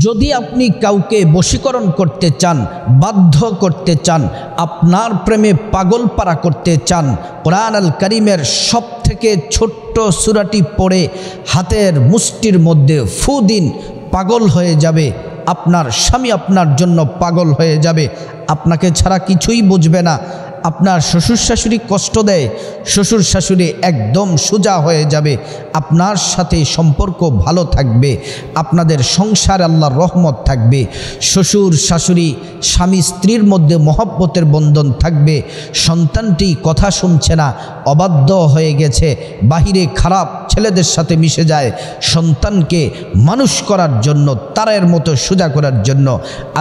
যদি আপনি কাউকে বশীকরণ করতে চান, বাধ্য করতে চান, আপনার প্রেমে পাগলপাড়া করতে চান, কোরআন আল কারীমের সবথেকে ছোট্ট সূরাটি পড়ে হাতের মুষ্টির মধ্যে ফু দিন, পাগল হয়ে যাবে। আপনার স্বামী আপনার জন্য পাগল হয়ে যাবে, আপনাকে ছাড়া কিছুই বুঝবে না। আপনার শ্বশুর শাশুড়ি কষ্ট দেয়, শ্বশুর শাশুড়ি একদম সোজা হয়ে যাবে, আপনার সাথে সম্পর্ক ভালো থাকবে, আপনাদের সংসার আল্লাহর রহমত থাকবে। শ্বশুর শাশুড়ি স্বামী স্ত্রীর মধ্যে মহব্বতের বন্ধন থাকবে। সন্তানটি কথা শুনছে না, অবাধ্য হয়ে গেছে, বাহিরে খারাপ ছেলেদের সাথে মিশে যায়। সন্তানকে মানুষ করার জন্য, তারের মতো সোজা করার জন্য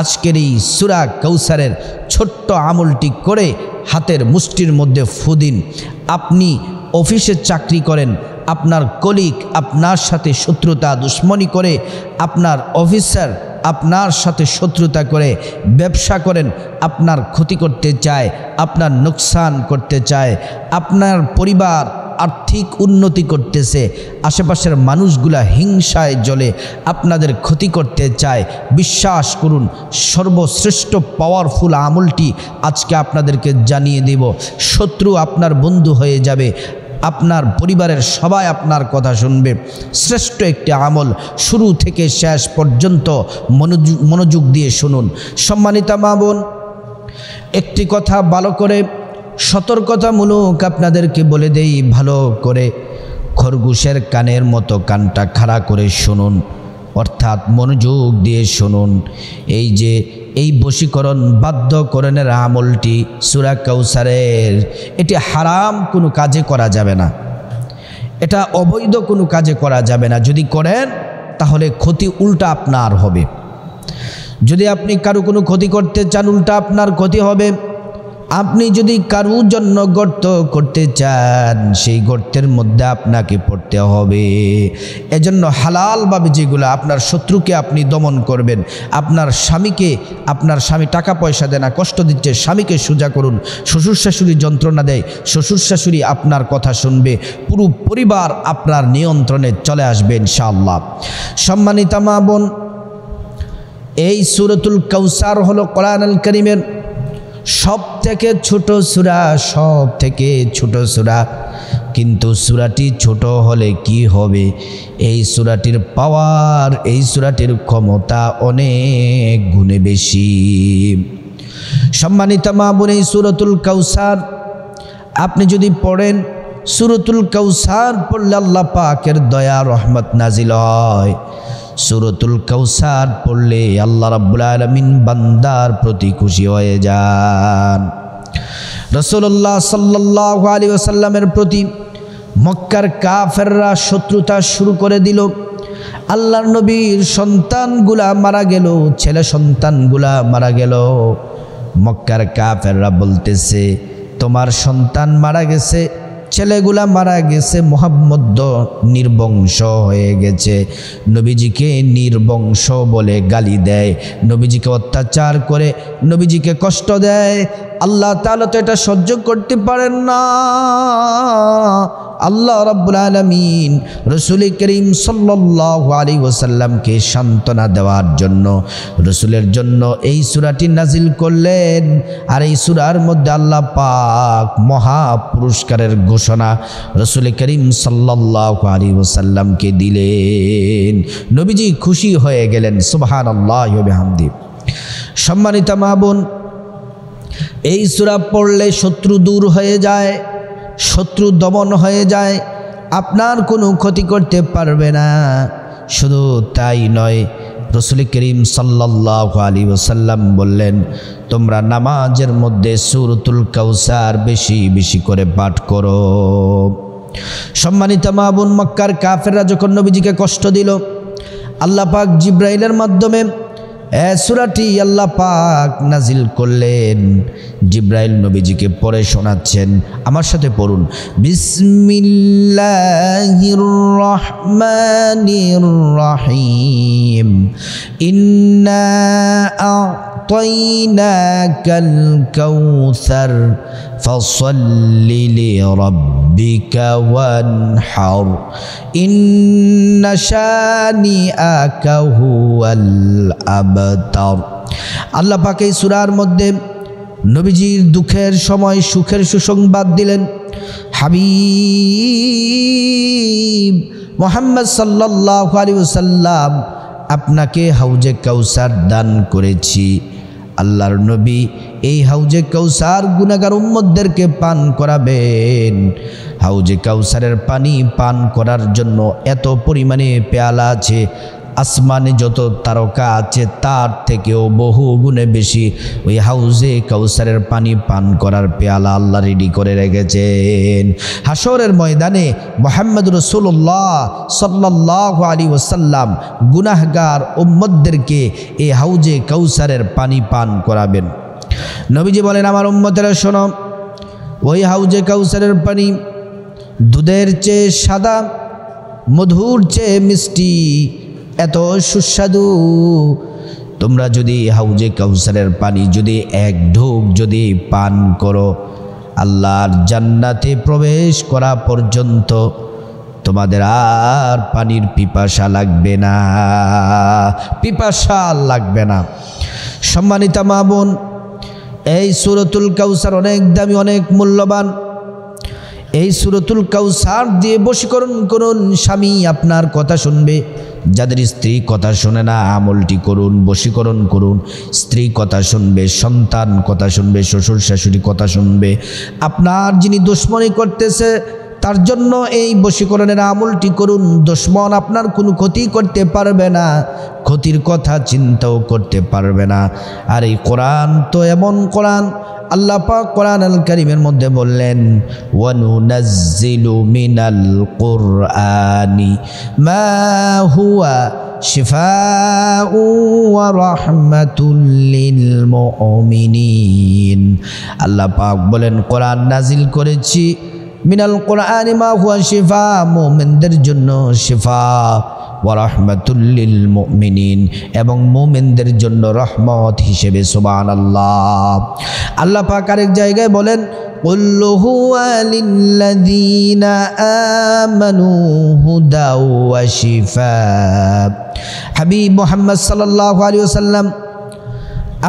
আজকের এই সূরা কাউসারের ছোট্ট আমলটি করে হাতের মুষ্টির মধ্যে ফু দিন। আপনি অফিসে চাকরি করেন, আপনার কলিগ আপনার সাথে শত্রুতা দুশ্মনী করে, আপনার অফিসার আপনার সাথে শত্রুতা করে, ব্যবসা করেন, আপনার ক্ষতি করতে চায়, আপনার নোকসান করতে চায়, আপনার পরিবার আর্থিক উন্নতি করতেছে, আশেপাশের মানুষগুলা হিংসায় জ্বলে আপনাদের ক্ষতি করতে চায়। বিশ্বাস করুন, সর্বশ্রেষ্ঠ পাওয়ারফুল আমলটি আজকে আপনাদেরকে জানিয়ে দেব। শত্রু আপনার বন্ধু হয়ে যাবে, আপনার পরিবারের সবাই আপনার কথা শুনবে। শ্রেষ্ঠ একটি আমল, শুরু থেকে শেষ পর্যন্ত মনোযোগ দিয়ে শুনুন। সম্মানিতা মা বোন, একটি কথা ভালো করে সতর্কতামূলক আপনাদেরকে বলে দেই, ভালো করে খরগোশের কানের মতো কানটা খাড়া করে শুনুন, অর্থাৎ মনোযোগ দিয়ে শুনুন। এই যে এই বশীকরণ বাধ্যকরণের আমলটি সূরা কাউসারের, এটি হারাম কোনো কাজে করা যাবে না, এটা অবৈধ কোনো কাজে করা যাবে না। যদি করেন তাহলে ক্ষতি উল্টা আপনার হবে। যদি আপনি কারো কোনো ক্ষতি করতে চান, উল্টা আপনার ক্ষতি হবে। আপনি যদি কারোর জন্য গর্ত করতে চান, সেই গর্তের মধ্যে আপনাকে পড়তে হবে। এজন্য হালালভাবে যেগুলো আপনার শত্রুকে আপনি দমন করবেন, আপনার স্বামী টাকা পয়সা দেয় না, কষ্ট দিচ্ছে, স্বামীকে সোজা করুন। শ্বশুর শাশুড়ি যন্ত্রণা দেয়, শ্বশুর শাশুড়ি আপনার কথা শুনবে, পুরো পরিবার আপনার নিয়ন্ত্রণে চলে আসবে ইনশাআল্লাহ। সম্মানিতা মা বোন, এই সূরাতুল কাউসার হলো কোরআন আল কারীমের সব থেকে ছোট সূরা, কিন্তু সূরাটি ছোট হলে কি হবে, এই সূরাটির পাওয়ার, এই সূরাটির ক্ষমতা অনেক গুণে বেশি। সম্মানিতা মা বোন, এই সূরাতুল কাউসার আপনি যদি পড়েন, সূরাতুল কাউসার পড়লে আল্লাহ পাকের দয়া রহমত নাজিল হয়। সূরাতুল কাউসার পড়লে আল্লাহ রাব্বুল আলামিন বান্দার প্রতি খুশি হয়ে যান। রাসূলুল্লাহ সাল্লাল্লাহু আলাইহি ওয়াসাল্লামের প্রতি মক্কার কাফেররা শত্রুতা শুরু করে দিল। আল্লাহর নবীর সন্তানগুলা মারা গেল, ছেলে সন্তানগুলা মারা গেল। মক্কার কাফেররা বলতেছে, তোমার সন্তান মারা গেছে, ছেলেগুলা মারা গেছে, মুহাম্মদ নির্বংশ হয়ে গেছে। নবীজিকে নির্বংশ বলে গালি দেয়, নবীজিকে অত্যাচার করে, নবীজিকে কষ্ট দেয়। আল্লাহ তাআলা তো এটা সহ্য করতে পারেন না। আল্লাহ রাব্বুল আলামিন রাসূল করিম সাল্লাল্লাহু আলাইহি ওয়াসাল্লামকে সান্ত্বনা দেওয়ার জন্য রাসূলের জন্য এই সূরাটি নাজিল করলেন। আর এই সূরার মধ্যে আল্লাহ পাক মহা পুরস্কারের ঘোষণা রাসূল করিম সাল্লাল্লাহু আলাইহি ওয়াসাল্লামকে দিলেন। নবীজি খুশি হয়ে গেলেন, সুবহানাল্লাহি ওয়া বিহামদিহি। সম্মানিতা মা বোন, এই সূরা পড়লে শত্রু দূর হয়ে যায়, শত্রু দমন হয়ে যায়, আপনার কোনো ক্ষতি করতে পারবে না। শুধু তাই নয়, রাসূল করিম সাল্লাল্লাহু আলাইহি ওয়াসাল্লাম বললেন, তোমরা নামাজের মধ্যে সূরাতুল কাউসার বেশি বেশি করে পাঠ করো। সম্মানিতা মা বোন, মক্কার কাফেররা যখন নবীজিকে কষ্ট দিল, আল্লাহ পাক জিব্রাইলের মাধ্যমে সূরাটি আল্লাহ পাক নাজিল করলেন। জিব্রাইল নবীজিকে পড়ে শোনাচ্ছেন, আমার সাথে পড়ুন, বিসমিল্লাহির রহমানির রহিম, ইন্না আ'তাইনাকাল কাউসার ফাসাল্লি লিরাব্বিক রাব্বিকা ওয়ানহার ইন্না শানিআকা হুয়াল আবতার। আল্লাহ পাক এই সূরার মধ্যে নবীজির দুঃখের সময় সুখের সুসংবাদ দিলেন। হাবিব মুহাম্মদ সাল্লাল্লাহু আলাইহি ওয়াসাল্লাম, আপনাকে হাউজে কাউসার দান করেছি। আল্লাহর নবী এই হাউজে কাউসার গুনাহগার উম্মতদেরকে পান করাবেন। হাউজে কাউসারের পানি পান করার জন্য এত পরিমাণে পেয়ালা আছে, আসমানে যত তারকা আছে তার থেকেও বহু গুণে বেশি ওই হাউজে কাউসারের পানি পান করার পেয়ালা আল্লাহ রেডি করে রেখেছেন। হাসরের ময়দানে মুহাম্মদ রাসূলুল্লাহ সাল্লাল্লাহু আলাইহি ওয়াসাল্লাম গুনাহগার উম্মতদেরকে এই হাউজে কাউসারের পানি পান করাবেন। নবীজি বলেন, আমার উম্মতেরা শোনো, ওই হাউজে কাউসারের পানি দুধের চেয়ে সাদা, মধুর চেয়ে মিষ্টি, এত সুস্বাদু। তোমরা যদি হাউজে কাউসারের পানি যদি এক ঢোক যদি পান করো, আল্লাহর জান্নাতে প্রবেশ করা পর্যন্ত তোমাদের আর পানির পিপাসা লাগবে না, পিপাসা লাগবে না। সম্মানিতা মা বোন, এই সূরাতুল কাউসার অনেক দামি, অনেক মূল্যবান। এই সূরাতুল কাউসার দিয়ে বশীকরণ করুন। স্বামী আপনার কথা শুনবে, যাদের স্ত্রী কথা শোনে না আমলটি করুন, বশীকরণ করুন। স্ত্রী কথা শুনবে, সন্তান কথা শুনবে, শ্বশুর শাশুড়ি কথা শুনবে। আপনার যিনি দুশ্মনী করতেছে তার জন্য এই বশীকরণের আমলটি করুন। দুশ্মন আপনার কোনো ক্ষতি করতে পারবে না, ক্ষতির কথা চিন্তাও করতে পারবে না। আর এই কোরআন তো এমন কোরআন, আল্লাহ পাক কোরআন আল কারীমের মধ্যে বললেন, ওয়া নুনাজ্জিলু মিনাল কুরআনি মা হুয়া শিফাউ ওয়া রাহমাতুল লিল মুমিনিন। আল্লাহ পাক বলেন, কোরআন নাজিল করেছি মিনাল কুরআনি মা হুয়া শিফা, মুমিনদের জন্য শিফা, ওয়া রাহমাতুল লিল মুমিনিন, এবং মুমিনদের জন্য রহমত হিসেবে। সুবহানাল্লাহ। আল্লাহ পাক আরেক জায়গায় বলেন, কুল হুয়া লিল্লাযীনা আমানু হুদা ওয়া শিফা। হাবিব মুহাম্মদ সাল্লাল্লাহু আলাইহি ওয়াসাল্লাম,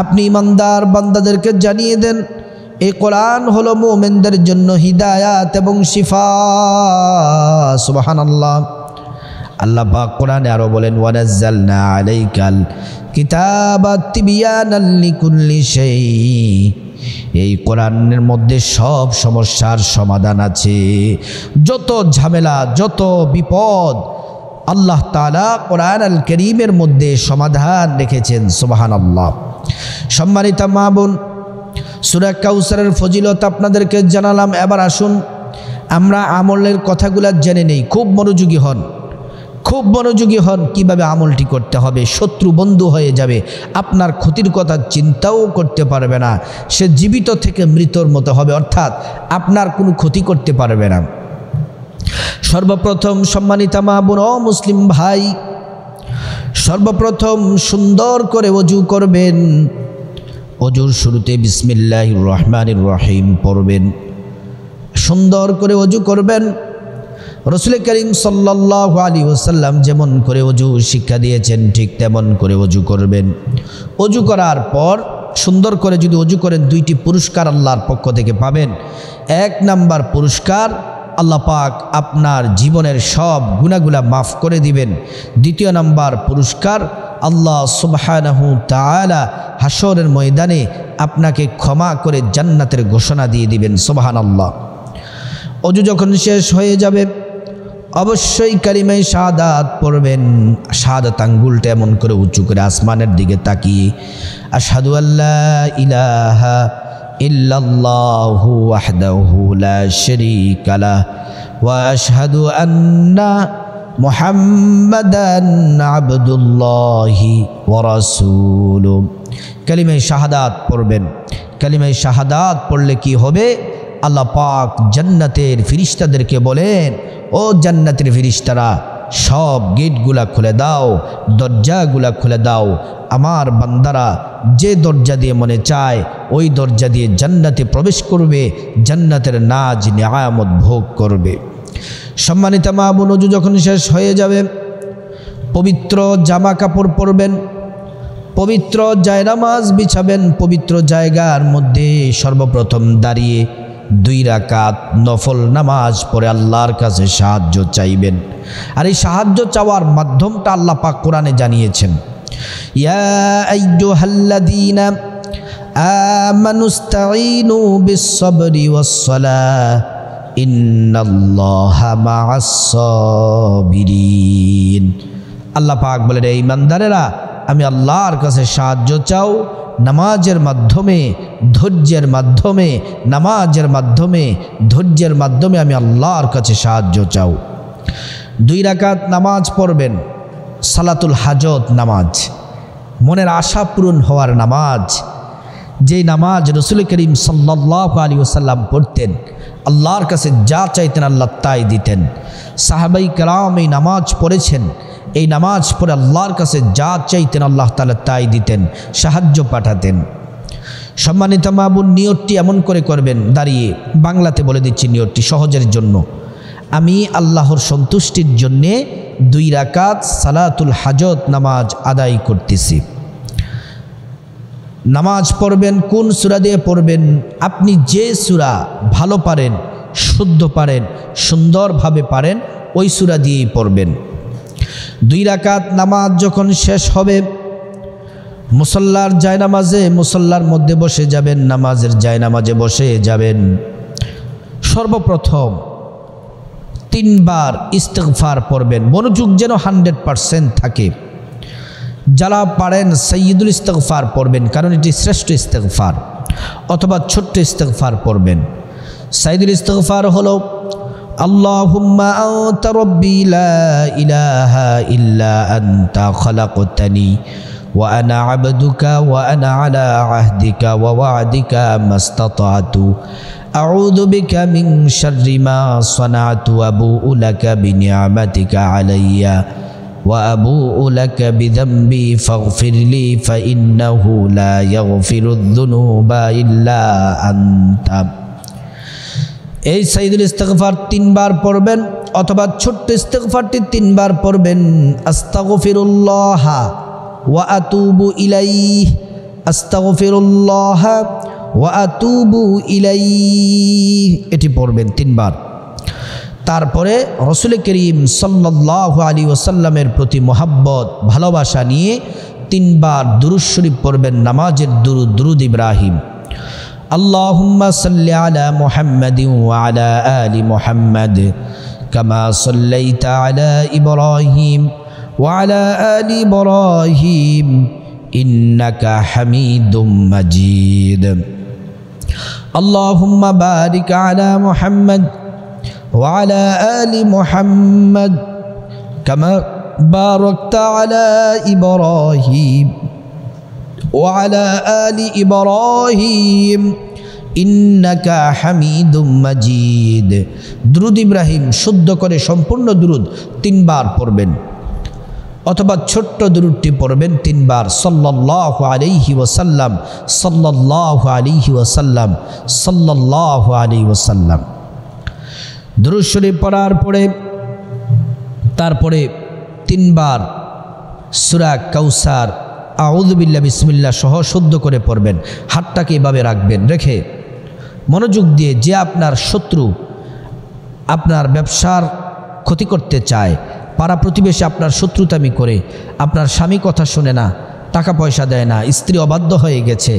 আপনি ইমানদার বান্দাদেরকে জানিয়ে দেন, এই কোরআন হলো মুমিনদের জন্য হিদায়াত এবং শিফা। সুবহানাল্লাহ। আল্লাহ পাক কোরআনে আরো বলেন, ওয়া নাযালনা আলাইকাল কিতাবা তিবয়ানাল লিকুল্লি শাই। এই কোরআনের মধ্যে সব সমস্যার সমাধান আছে। যত ঝামেলা, যত বিপদ আল্লাহ তাআলা কোরআন আল কারীমের মধ্যে সমাধান রেখেছেন। সুবহানাল্লাহ। সম্মানিত মা বোন, সূরা কাউসারের ফজিলত আপনাদেরকে জানালাম। এবার আসুন আমরা আমলের কথাগুলো জেনে নেই। খুব মনোযোগী হন, খুব মনোযোগী হন। কিভাবে আমলটি করতে হবে, শত্রু বন্ধু হয়ে যাবে, আপনার ক্ষতির কথা চিন্তাও করতে পারবে না, সে জীবিত থেকে মৃতর মতো হবে, অর্থাৎ আপনার কোনো ক্ষতি করতে পারবে না। সর্বপ্রথম সম্মানিতা মা বোন ও মুসলিম ভাই, সর্বপ্রথম সুন্দর করে ওযু করবেন। ওযুর শুরুতে বিসমিল্লাহির রহমানির রহিম পড়বেন। সুন্দর করে ওযু করবেন। রাসূল করিম সাল্লাল্লাহু আলাইহি ওয়াসাল্লাম যেমন করে ওযু শিক্ষা দিয়েছেন ঠিক তেমন করে ওযু করবেন। ওযু করার পর সুন্দর করে যদি ওযু করেন, দুইটি পুরস্কার আল্লাহর পক্ষ থেকে পাবেন। এক নাম্বার পুরস্কার, আল্লাহ পাক আপনার জীবনের সব গুনাহগুলা মাফ করে দিবেন। দ্বিতীয় নাম্বার পুরস্কার, আল্লাহ সুবহানাহু তাআলা হাসরের ময়দানে আপনাকে ক্ষমা করে জান্নাতের ঘোষণা দিয়ে দিবেন। সুবহানাল্লাহ। ওযু যখন শেষ হয়ে যাবে, অবশ্যই কালিমায়ে শাহাদাত পড়বেন। শাহাদাত আঙ্গুলটা এমন করে উঁচু করে আসমানের দিকে তাকিয়ে, আশহাদু আল্লা ইলাহা ইল্লাল্লাহু ওয়াহদাহু লা শারীকা লাহু ওয়া আশহাদু আন্না মুহাম্মাদান আবদুল্লাহি ওয়া রাসূলুহু। কালিমায়ে শাহাদাত পড়বেন। কালিমায়ে শাহাদাত পড়লে কি হবে? আল্লাহ পাক জান্নাতের ফেরেশতাদেরকে বলেন, ও জান্নাতের ফেরেশতারা, সব গেটগুলা খুলে দাও, দরজাগুলা খুলে দাও। আমার বান্দারা যে দরজা দিয়ে মনে চায় ওই দরজা দিয়ে জান্নাতে প্রবেশ করবে, জান্নাতের নাজ নিয়ামত ভোগ করবে। সম্মানিত মা বোন, ওযু যখন শেষ হয়ে যাবে পবিত্র জামা কাপড় পরবেন, পবিত্র জায়নামাজ বিছাবেন, পবিত্র জায়গার মধ্যে সর্বপ্রথম দাঁড়িয়ে 2 রাকাত নফল নামাজ পড়ে আল্লাহর কাছে সাহায্য চাইবেন। আর এই সাহায্য চাওয়ার মাধ্যমটা আল্লাহ পাক কোরআনে জানিয়েছেন, ইয়া আইয়ুহাল্লাযীনা আমানুস্তাঈনু বিস-সাবরি ওয়াস-সালাহ ইন্নাল্লাহা মা'আস-সাবিরিন। আল্লাহ পাক বলেন, এই ইমানদারেরা আমি আল্লাহর কাছে সাহায্য চাও নামাজের মাধ্যমে, ধৈর্যের মাধ্যমে, নামাজের মাধ্যমে, ধৈর্যের মাধ্যমে আমি আল্লাহর কাছে সাহায্য চাও। 2 রাকাত নামাজ পড়বেন, সালাতুল হাজত নামাজ, মনের আশা পূরণ হওয়ার নামাজ। যেই নামাজ রাসূল করিম সাল্লাল্লাহু আলাইহি ওয়াসাল্লাম পড়তেন, আল্লাহর কাছে যা চাইতেন আল্লাহ তাই দিতেন। সাহাবাই কেরাম এই নামাজ পড়েছেন, এই নামাজ পড়ে আল্লাহর কাছে যা চাইতেন আল্লাহ তাআলা তাই দিতেন, সাহায্য পাঠাতেন। সম্মানিত মা বোন, নিয়তটি এমন করে করবেন, দাঁড়িয়ে বাংলাতে বলে দিচ্ছি নিয়তটি সহজের জন্য। আমি আল্লাহর সন্তুষ্টির জন্যে 2 রাকাত সালাতুল হাজত নামাজ আদায় করতেছি। নামাজ পড়বেন কোন সূরা দিয়ে পড়বেন? আপনি যে সূরা ভালো পারেন, শুদ্ধ পারেন, সুন্দরভাবে পারেন ওই সূরা দিয়েই পড়বেন। 2 রাকাত নামাজ যখন শেষ হবে মুসল্লার জায়নামাজে, মুসল্লার মধ্যে বসে যাবেন, নামাজের জায়নামাজে বসে যাবেন। সর্বপ্রথম 3 বার ইস্তিগফার পড়বেন, মনোযোগ যেন 100% থাকে। যারা পারেন সাইয়্যিদুল ইস্তিগফার পড়বেন, কারণ এটি শ্রেষ্ঠ ইস্তিগফার, অথবা ছোট্ট ইস্তিগফার পড়বেন। সাইয়্যিদুল ইস্তিগফার হলো আল্লাহুম্মা আনতা রাব্বি লা ইলাহা ইল্লা আনতা খালাকতানি ওয়া আনা আবদুকা ওয়া আনা আলা আহদিকা ওয়া ওয়া'দিকা মাস্তাতা'তু আউযু বিকা মিন শাররি মা সানা'তু আবু'ু লাকা বিনি'মাতিকা আলাইয়া ওয়া আবু'ু লাকা বিযামবি ফাগফির লি ফাইন্নাহু লা ইয়াগফিরুয যুনুবা ইল্লা আনতা। এই সাইয়্যিদুল ইস্তিগফার 3 বার পড়বেন, অথবা ছোট্ট ইস্তিগফারটি 3 বার পড়বেন। আস্তাগফিরুল্লাহ ওয়া আতুবু ইলাইহি, আস্তাগফিরুল্লাহ ওয়া আতুবু ইলাইহি, এটি পড়বেন 3 বার। তারপরে রাসূল করিম সাল্লাল্লাহু আলাইহি ওয়াসাল্লামের প্রতি মহব্বত ভালোবাসা নিয়ে 3 বার দুরূদ শরীফ পড়বেন, নামাজের দুরূদ, দুরূদ ইব্রাহিম। اللهم صل على محمد وعلى آل محمد كما صليت على إبراهيم وعلى آل إبراهيم إنك حميد مجيد اللهم بارك على محمد وعلى آل محمد كما باركت على إبراهيم وعلى آل إبراهيم إنك حميد مجيد। দুরূদ ইব্রাহিম শুদ্ধ করে সম্পূর্ণ দুরূদ 3 বার পড়বেন, অথবা ছোট্ট দুরূদটি পড়বেন 3 বার। সাল্লাল্লাহু আলাইহি ওয়াসাল্লাম, সাল্লাল্লাহু আলাইহি ওয়াসাল্লাম, সাল্লাল্লাহু আলাইহি ওয়াসাল্লাম। দুরূদ শরীফ পড়ার পরে তারপরে 3 বার সূরা কাউসার আউযু বিল্লাহি বিসমিল্লাহ সহ শুদ্ধ করে পড়বেন। হাতটাকে এভাবে রাখবেন, রেখে মনোযোগ দিয়ে, যে আপনার শত্রু আপনার ব্যবসার ক্ষতি করতে চায়, পাড়া প্রতিবেশী আপনার শত্রুতামি করে, আপনার স্বামী কথা শোনে না, টাকা পয়সা দেয় না, স্ত্রী অবাধ্য হয়ে গেছে,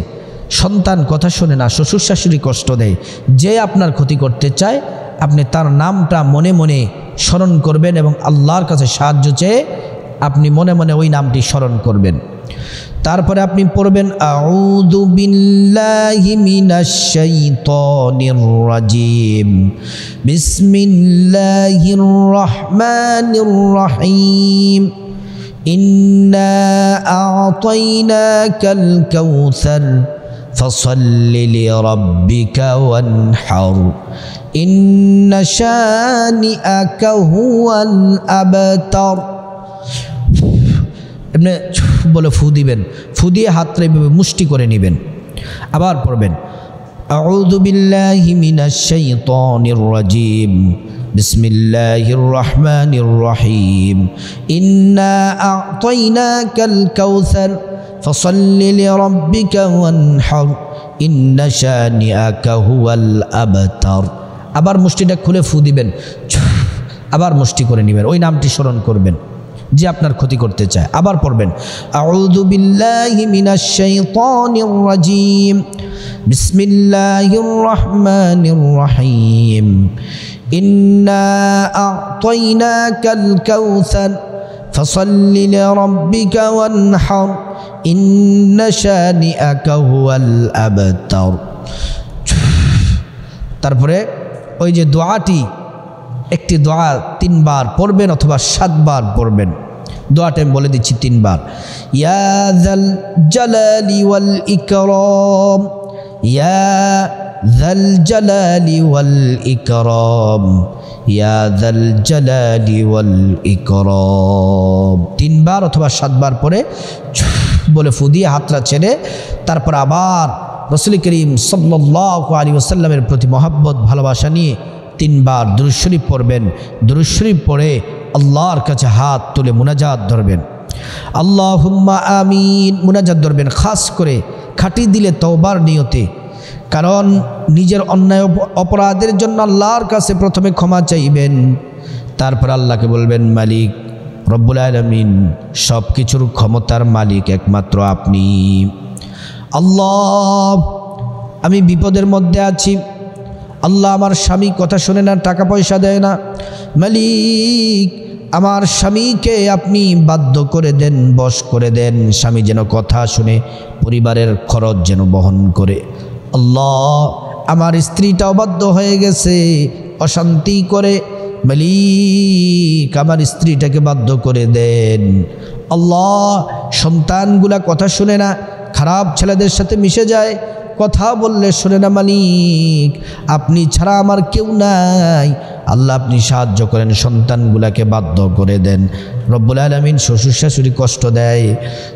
সন্তান কথা শোনে না, শ্বশুর শাশুড়ি কষ্ট দেয়, যে আপনার ক্ষতি করতে চায় আপনি তার নামটা মনে মনে স্মরণ করবেন এবং আল্লাহর কাছে সাহায্য চেয়ে আপনি মনে মনে ওই নামটি স্মরণ করবেন। তারপরে আপনি পড়বেন আউযু বিল্লাহি মিনাশ শাইতানির রাজিম, বিসমিল্লাহির রহমানির রহিম, ইন্না আ'তাইনাকাল কাউসার ফাসাল্লি লিরাব্বিকা ওয়ানহার, ইন্না শানিআকা হুয়াল আবতার। এমনি বলে ফু দিবেন, ফু দিয়ে হাতটা এভাবে মুষ্টি করে নেবেন। আবার পড়বেন আউযু বিল্লাহি মিনাশ শাইতানির রাজিম বিসমিল্লাহির রহমানির রহিম ইন্না আ'তাইনাকাল কাউসার ফাসাল্লি লিরাব্বিকা ওয়ানহার ইন্না শানিআকা হুয়াল আবতার। আবার মুষ্টিটা খুলে ফু দিবেন, আবার মুষ্টি করে নেবেন, ওই নামটি স্মরণ করবেন যে আপনার ক্ষতি করতে চায়। আবার পড়বেন আউযু বিল্লাহি মিনাশ শাইতানির রাজিম বিসমিল্লাহির রহমানির রহিম ইন্না আ'তাইনাকাল কাউসার ফাসাল্লি লিরাব্বিকা ওয়ানহার ইন্না শানিআকা হুয়াল আবতার। তারপরে ওই যে দোয়াটি, একটি দোয়া 3 বার পড়বেন অথবা 7 বার পড়বেন। দোয়াটা আমি বলে দিচ্ছি 3 বার। ইয়া যাল জালালি ওয়াল ইকরাম, ইয়া যাল জালালি ওয়াল ইকরাম, ইয়া যাল জালালি ওয়াল ইকরাম। 3 বার অথবা 7 বার পরে বলে ফু দিয়ে হাতটা ছেড়ে তারপর আবার রাসূল করিম সাল্লাল্লাহু আলাইহি ওয়াসাল্লামের প্রতি মহব্বত ভালোবাসা নিয়ে 3 বার দুরূদ শরীফ পড়বেন। দুরূদ শরীফ পড়ে আল্লাহর কাছে হাত তুলে মুনাজাত ধরবেন, আল্লাহুম্মা আমিন মুনাজাত ধরবেন। খাস করে খাঁটি দিলে তওবার নিয়তে, কারণ নিজের অন্যায় অপরাধের জন্য আল্লাহর কাছে প্রথমে ক্ষমা চাইবেন, তারপর আল্লাহকে বলবেন মালিক রব্বুল আলামিন, সব কিছুর ক্ষমতার মালিক একমাত্র আপনি। আল্লাহ, আমি বিপদের মধ্যে আছি, আল্লাহ আমার স্বামী কথা শোনে না, টাকা পয়সা দেয় না, মালিক আমার স্বামীকে আপনি বাধ্য করে দেন, বশ করে দেন, স্বামী যেন কথা শুনে, পরিবারের খরচ যেন বহন করে। আল্লাহ আমার স্ত্রীটা অবাধ্য হয়ে গেছে, অশান্তি করে, মালিক আমার স্ত্রীটাকে বাধ্য করে দেন। আল্লাহ সন্তানগুলা কথা শুনে না, খারাপ ছেলেদের সাথে মিশে যায়, কথা বললে শোনে না, মালিক আপনি ছাড়া আমার কেউ নাই, আল্লাহ আপনি সাহায্য করেন, সন্তানগুলাকে বাধ্য করে দেন। রব্বুল আলামিন শ্বশুর শাশুড়ি কষ্ট দেয়,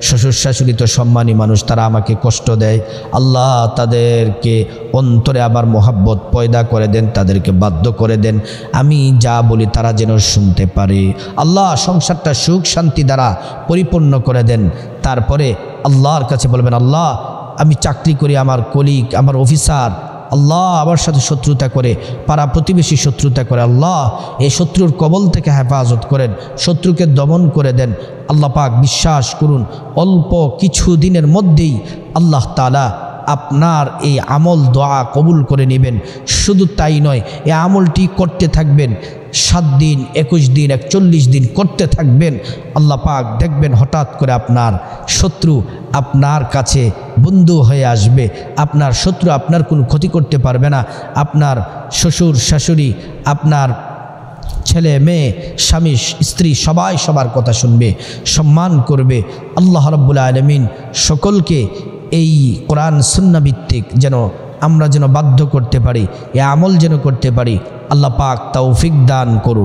শ্বশুর শাশুড়ি তো সম্মানী মানুষ, তারা আমাকে কষ্ট দেয়, আল্লাহ তাদেরকে অন্তরে আবার মোহাব্বত পয়দা করে দেন, তাদেরকে বাধ্য করে দেন, আমি যা বলি তারা যেন শুনতে পারে। আল্লাহ সংসারটা সুখ শান্তি দ্বারা পরিপূর্ণ করে দেন। তারপরে আল্লাহর কাছে বলবেন, আল্লাহ আমি চাকরি করি, আমার কলিগ, আমার অফিসার, আল্লাহ আমার সাথে শত্রুতা করে, পাড়া প্রতিবেশী শত্রুতা করে, আল্লাহ এই শত্রুর কবল থেকে হেফাজত করেন, শত্রুকে দমন করে দেন। আল্লাহ পাক বিশ্বাস করুন অল্প কিছু দিনের মধ্যেই আল্লাহ তাআলা আপনার এই আমল দোয়া কবুল করে নেবেন। শুধু তাই নয়, এই আমলটি করতে থাকবেন 7 দিন, 21 দিন, 41 দিন করতে থাকবেন, আল্লাহ পাক দেখবেন হঠাৎ করে আপনার শত্রু আপনার কাছে বন্ধু হয়ে আসবে, আপনার শত্রু আপনার কোনো ক্ষতি করতে পারবে না, আপনার শ্বশুর শাশুড়ি, আপনার ছেলে মেয়ে, স্বামী স্ত্রী সবাই সবার কথা শুনবে, সম্মান করবে। আল্লাহ রাব্বুল আলামিন সকলকে এই কোরআন সুন্নাহ ভিত্তিক যেন আমরা যেন বাধ্য করতে পারি, এই আমল যেন করতে পারি, আল্লাহ পাক তৌফিক দান করুন।